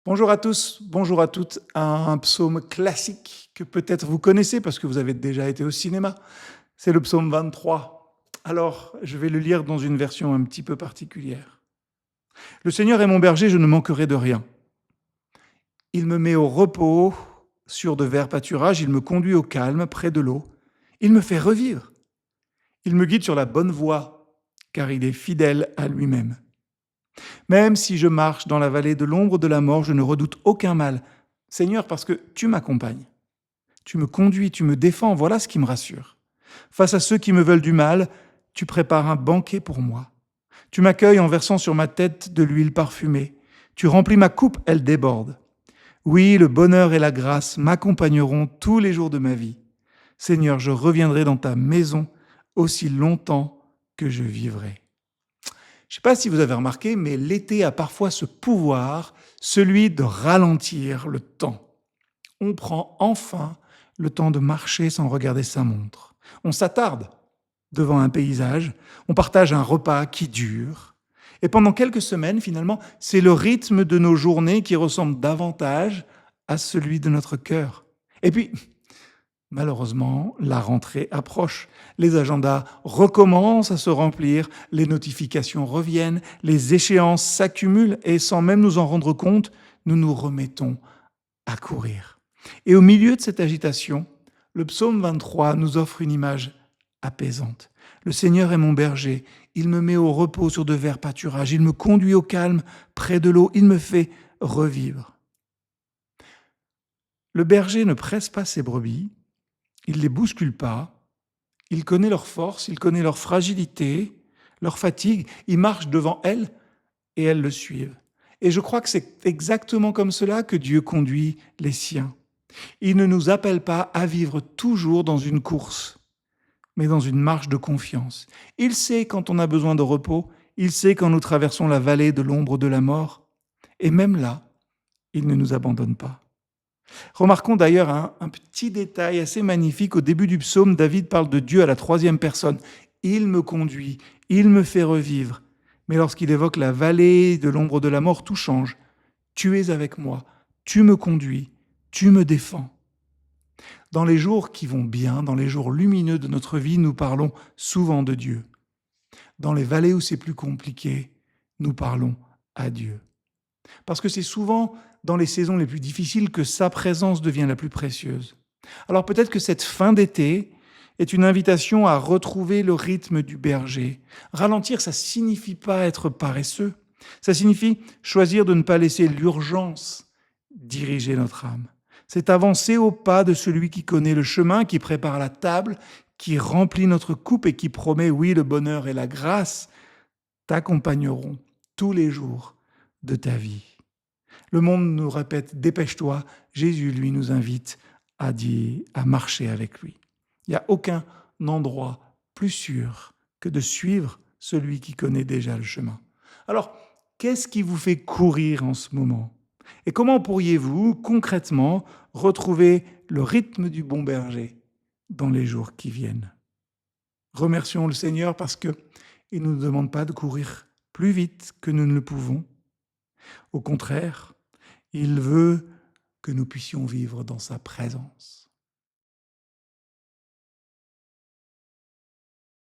Bonjour à tous, bonjour à toutes. Un psaume classique que peut-être vous connaissez parce que vous avez déjà été au cinéma. C'est le psaume 23. Alors, je vais le lire dans une version un petit peu particulière. Le Seigneur est mon berger, je ne manquerai de rien. Il me met au repos sur de verts pâturages, il me conduit au calme près de l'eau. Il me fait revivre. Il me guide sur la bonne voie, car il est fidèle à lui-même. Même si je marche dans la vallée de l'ombre de la mort, je ne redoute aucun mal. Seigneur, parce que tu m'accompagnes. Tu me conduis, tu me défends, voilà ce qui me rassure. Face à ceux qui me veulent du mal, tu prépares un banquet pour moi. Tu m'accueilles en versant sur ma tête de l'huile parfumée. Tu remplis ma coupe, elle déborde. Oui, le bonheur et la grâce m'accompagneront tous les jours de ma vie. Seigneur, je reviendrai dans ta maison aussi longtemps que je vivrai. Je ne sais pas si vous avez remarqué, mais l'été a parfois ce pouvoir, celui de ralentir le temps. On prend enfin le temps de marcher sans regarder sa montre. On s'attarde devant un paysage, on partage un repas qui dure. Et pendant quelques semaines, finalement, c'est le rythme de nos journées qui ressemble davantage à celui de notre cœur. Et puis, malheureusement, la rentrée approche. Les agendas recommencent à se remplir, les notifications reviennent, les échéances s'accumulent et sans même nous en rendre compte, nous nous remettons à courir. Et au milieu de cette agitation, le psaume 23 nous offre une image apaisante. Le Seigneur est mon berger, il me met au repos sur de verts pâturages, il me conduit au calme près de l'eau, il me fait revivre. Le berger ne presse pas ses brebis, il ne les bouscule pas, il connaît leurs forces, il connaît leur fragilité, leur fatigue, il marche devant elles et elles le suivent. Et je crois que c'est exactement comme cela que Dieu conduit les siens. Il ne nous appelle pas à vivre toujours dans une course, mais dans une marche de confiance. Il sait quand on a besoin de repos, il sait quand nous traversons la vallée de l'ombre de la mort, et même là, il ne nous abandonne pas. Remarquons d'ailleurs un petit détail assez magnifique. Au début du psaume, David parle de Dieu à la troisième personne. Il me conduit, il me fait revivre. Mais lorsqu'il évoque la vallée de l'ombre de la mort, tout change. Tu es avec moi, tu me conduis, tu me défends. Dans les jours qui vont bien, dans les jours lumineux de notre vie, nous parlons souvent de Dieu. Dans les vallées où c'est plus compliqué, nous parlons à Dieu. Parce que c'est souvent dans les saisons les plus difficiles que sa présence devient la plus précieuse. Alors peut-être que cette fin d'été est une invitation à retrouver le rythme du berger. Ralentir, ça signifie pas être paresseux. Ça signifie choisir de ne pas laisser l'urgence diriger notre âme. C'est avancer au pas de celui qui connaît le chemin, qui prépare la table, qui remplit notre coupe et qui promet, oui, le bonheur et la grâce t'accompagneront tous les jours de ta vie. Le monde nous répète, dépêche-toi. Jésus, lui, nous invite à marcher avec lui. Il n'y a aucun endroit plus sûr que de suivre celui qui connaît déjà le chemin. Alors, qu'est-ce qui vous fait courir en ce moment? Et comment pourriez-vous, concrètement, retrouver le rythme du bon berger dans les jours qui viennent? Remercions le Seigneur parce qu'il ne nous demande pas de courir plus vite que nous ne le pouvons. Au contraire, il veut que nous puissions vivre dans sa présence.